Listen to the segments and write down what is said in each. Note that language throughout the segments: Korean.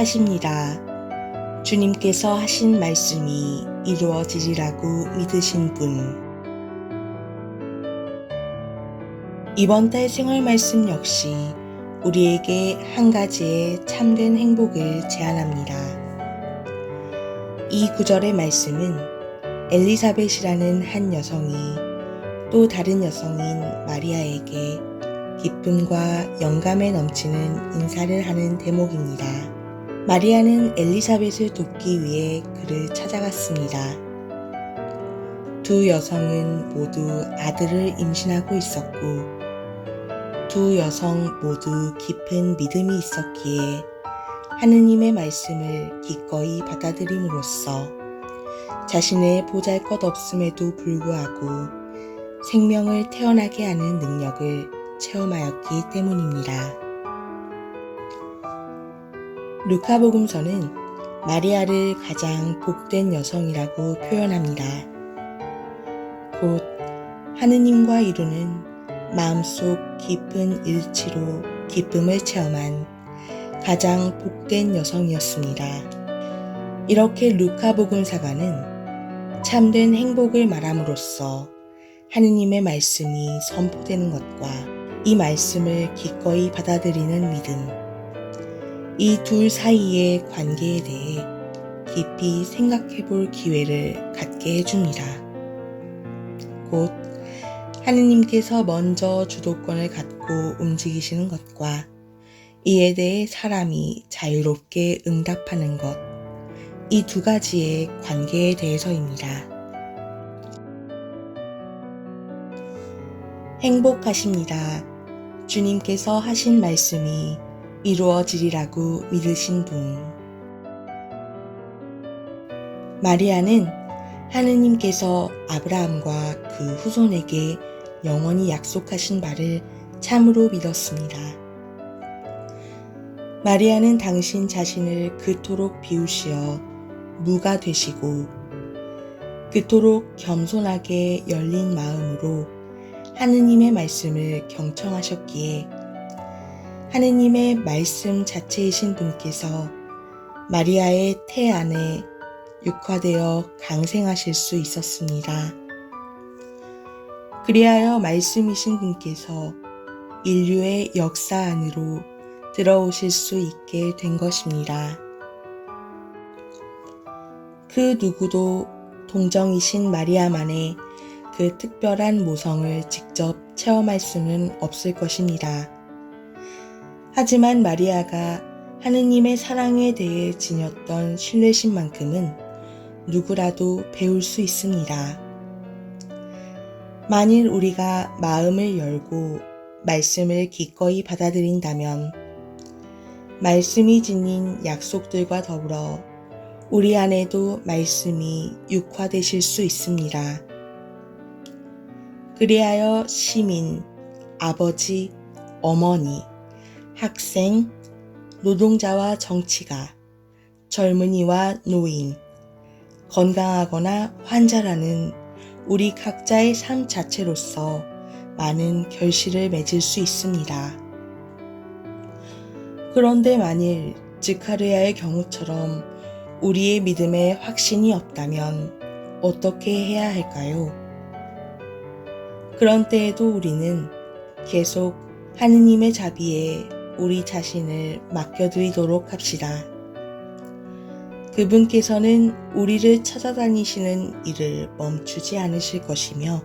행복하십니다. 주님께서 하신 말씀이 이루어지리라고 믿으신 분. 이번 달 생활 말씀 역시 우리에게 한 가지의 참된 행복을 제안합니다. 이 구절의 말씀은 엘리사벳이라는 한 여성이 또 다른 여성인 마리아에게 기쁨과 영감에 넘치는 인사를 하는 대목입니다. 마리아는 엘리사벳을 돕기 위해 그를 찾아갔습니다. 두 여성은 모두 아들을 임신하고 있었고 두 여성 모두 깊은 믿음이 있었기에 하느님의 말씀을 기꺼이 받아들임으로써 자신의 보잘것없음에도 불구하고 생명을 태어나게 하는 능력을 체험하였기 때문입니다. 루카복음서는 마리아를 가장 복된 여성이라고 표현합니다. 곧 하느님과 이루는 마음속 깊은 일치로 기쁨을 체험한 가장 복된 여성이었습니다. 이렇게 루카복음사가는 참된 행복을 말함으로써 하느님의 말씀이 선포되는 것과 이 말씀을 기꺼이 받아들이는 믿음, 이 둘 사이의 관계에 대해 깊이 생각해 볼 기회를 갖게 해줍니다. 곧 하느님께서 먼저 주도권을 갖고 움직이시는 것과 이에 대해 사람이 자유롭게 응답하는 것, 이 두 가지의 관계에 대해서입니다. 행복하십니다. 주님께서 하신 말씀이 이루어지리라고 믿으신 분. 마리아는 하느님께서 아브라함과 그 후손에게 영원히 약속하신 바를 참으로 믿었습니다. 마리아는 당신 자신을 그토록 비우시어 무가 되시고 그토록 겸손하게 열린 마음으로 하느님의 말씀을 경청하셨기에 하느님의 말씀 자체이신 분께서 마리아의 태 안에 육화되어 강생하실 수 있었습니다. 그리하여 말씀이신 분께서 인류의 역사 안으로 들어오실 수 있게 된 것입니다. 그 누구도 동정이신 마리아만의 그 특별한 모성을 직접 체험할 수는 없을 것입니다. 하지만 마리아가 하느님의 사랑에 대해 지녔던 신뢰심만큼은 누구라도 배울 수 있습니다. 만일 우리가 마음을 열고 말씀을 기꺼이 받아들인다면 말씀이 지닌 약속들과 더불어 우리 안에도 말씀이 육화되실 수 있습니다. 그리하여 시민, 아버지, 어머니, 학생, 노동자와 정치가, 젊은이와 노인, 건강하거나 환자라는 우리 각자의 삶 자체로서 많은 결실을 맺을 수 있습니다. 그런데 만일 즈카르야의 경우처럼 우리의 믿음에 확신이 없다면 어떻게 해야 할까요? 그런 때에도 우리는 계속 하느님의 자비에 우리 자신을 맡겨드리도록 합시다. 그분께서는 우리를 찾아다니시는 일을 멈추지 않으실 것이며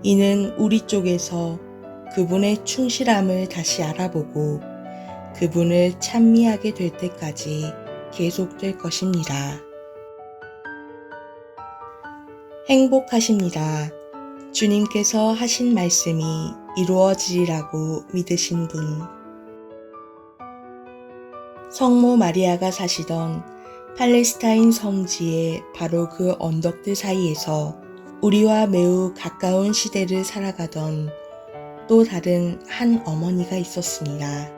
이는 우리 쪽에서 그분의 충실함을 다시 알아보고 그분을 찬미하게 될 때까지 계속될 것입니다. 행복하십니다. 주님께서 하신 말씀이 이루어지리라고 믿으신 분. 성모 마리아가 사시던 팔레스타인 성지의 바로 그 언덕들 사이에서 우리와 매우 가까운 시대를 살아가던 또 다른 한 어머니가 있었습니다.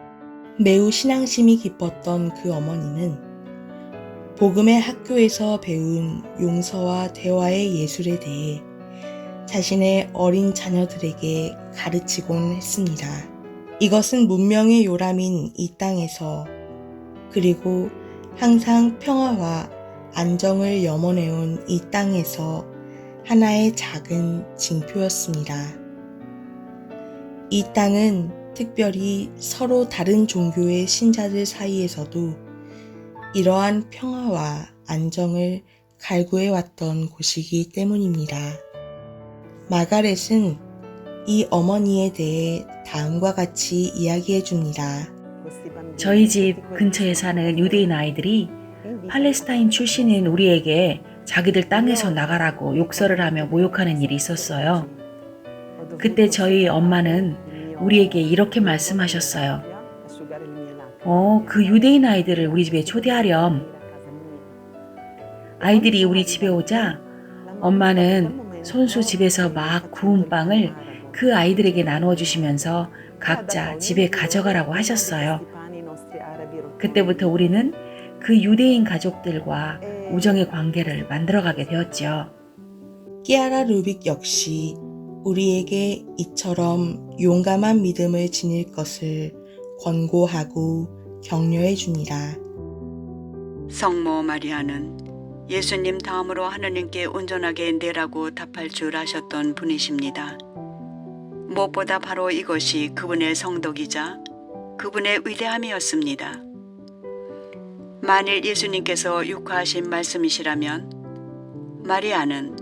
매우 신앙심이 깊었던 그 어머니는 복음의 학교에서 배운 용서와 대화의 예술에 대해 자신의 어린 자녀들에게 가르치곤 했습니다. 이것은 문명의 요람인 이 땅에서 그리고 항상 평화와 안정을 염원해온 이 땅에서 하나의 작은 징표였습니다. 이 땅은 특별히 서로 다른 종교의 신자들 사이에서도 이러한 평화와 안정을 갈구해왔던 곳이기 때문입니다. 마가렛은 이 어머니에 대해 다음과 같이 이야기해 줍니다. 저희 집 근처에 사는 유대인 아이들이 팔레스타인 출신인 우리에게 자기들 땅에서 나가라고 욕설을 하며 모욕하는 일이 있었어요. 그때 저희 엄마는 우리에게 이렇게 말씀하셨어요. 그 유대인 아이들을 우리 집에 초대하렴. 아이들이 우리 집에 오자 엄마는 손수 집에서 막 구운 빵을 그 아이들에게 나누어 주시면서 각자 집에 가져가라고 하셨어요. 그때부터 우리는 그 유대인 가족들과 우정의 관계를 만들어가게 되었죠. 키아라 루빅 역시 우리에게 이처럼 용감한 믿음을 지닐 것을 권고하고 격려해 줍니다. 성모 마리아는 예수님 다음으로 하느님께 온전하게 내라고 답할 줄 아셨던 분이십니다. 무엇보다 바로 이것이 그분의 성덕이자 그분의 위대함이었습니다. 만일 예수님께서 육화하신 말씀이시라면 마리아는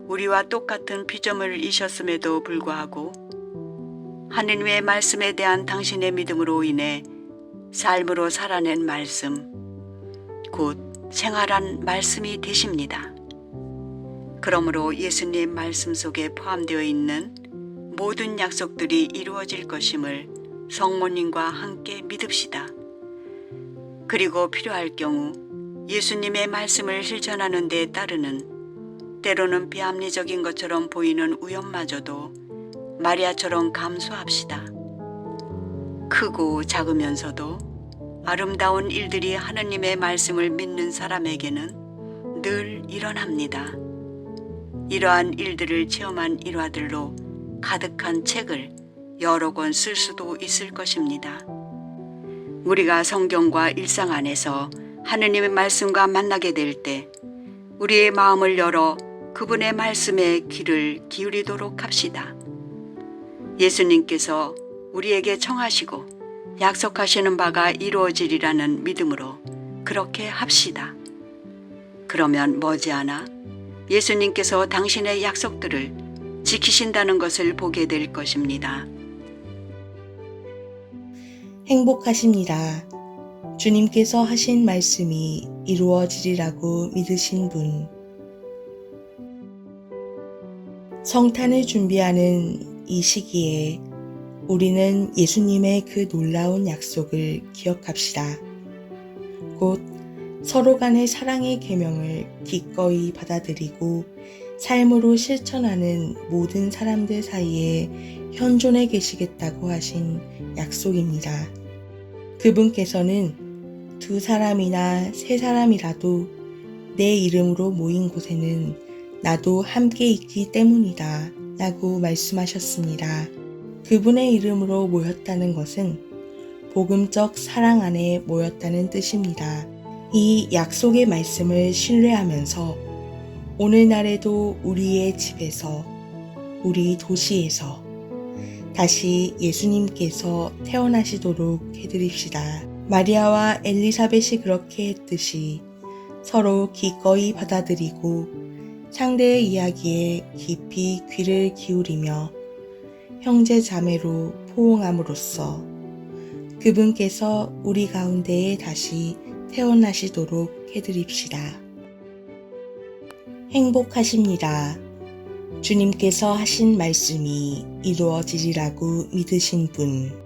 우리와 똑같은 피조물을 이셨음에도 불구하고 하느님의 말씀에 대한 당신의 믿음으로 인해 삶으로 살아낸 말씀, 곧 생활한 말씀이 되십니다. 그러므로 예수님 말씀 속에 포함되어 있는 모든 약속들이 이루어질 것임을 성모님과 함께 믿읍시다. 그리고 필요할 경우 예수님의 말씀을 실천하는 데 따르는 때로는 비합리적인 것처럼 보이는 위험마저도 마리아처럼 감수합시다. 크고 작으면서도 아름다운 일들이 하느님의 말씀을 믿는 사람에게는 늘 일어납니다. 이러한 일들을 체험한 일화들로 가득한 책을 여러 권 쓸 수도 있을 것입니다. 우리가 성경과 일상 안에서 하느님의 말씀과 만나게 될 때 우리의 마음을 열어 그분의 말씀에 귀를 기울이도록 합시다. 예수님께서 우리에게 청하시고 약속하시는 바가 이루어지리라는 믿음으로 그렇게 합시다. 그러면 머지않아 예수님께서 당신의 약속들을 지키신다는 것을 보게 될 것입니다. 행복하십니다. 주님께서 하신 말씀이 이루어지리라고 믿으신 분. 성탄을 준비하는 이 시기에 우리는 예수님의 그 놀라운 약속을 기억합시다. 곧 서로 간의 사랑의 계명을 기꺼이 받아들이고 삶으로 실천하는 모든 사람들 사이에 현존해 계시겠다고 하신 약속입니다. 그분께서는 2사람이나 3사람이라도 내 이름으로 모인 곳에는 나도 함께 있기 때문이다 라고 말씀하셨습니다. 그분의 이름으로 모였다는 것은 복음적 사랑 안에 모였다는 뜻입니다. 이 약속의 말씀을 신뢰하면서 오늘날에도 우리의 집에서, 우리 도시에서 다시 예수님께서 태어나시도록 해드립시다. 마리아와 엘리사벳이 그렇게 했듯이 서로 기꺼이 받아들이고 상대의 이야기에 깊이 귀를 기울이며 형제 자매로 포옹함으로써 그분께서 우리 가운데에 다시 태어나시도록 해드립시다. 행복하십니다. 주님께서 하신 말씀이 이루어지리라고 믿으신 분.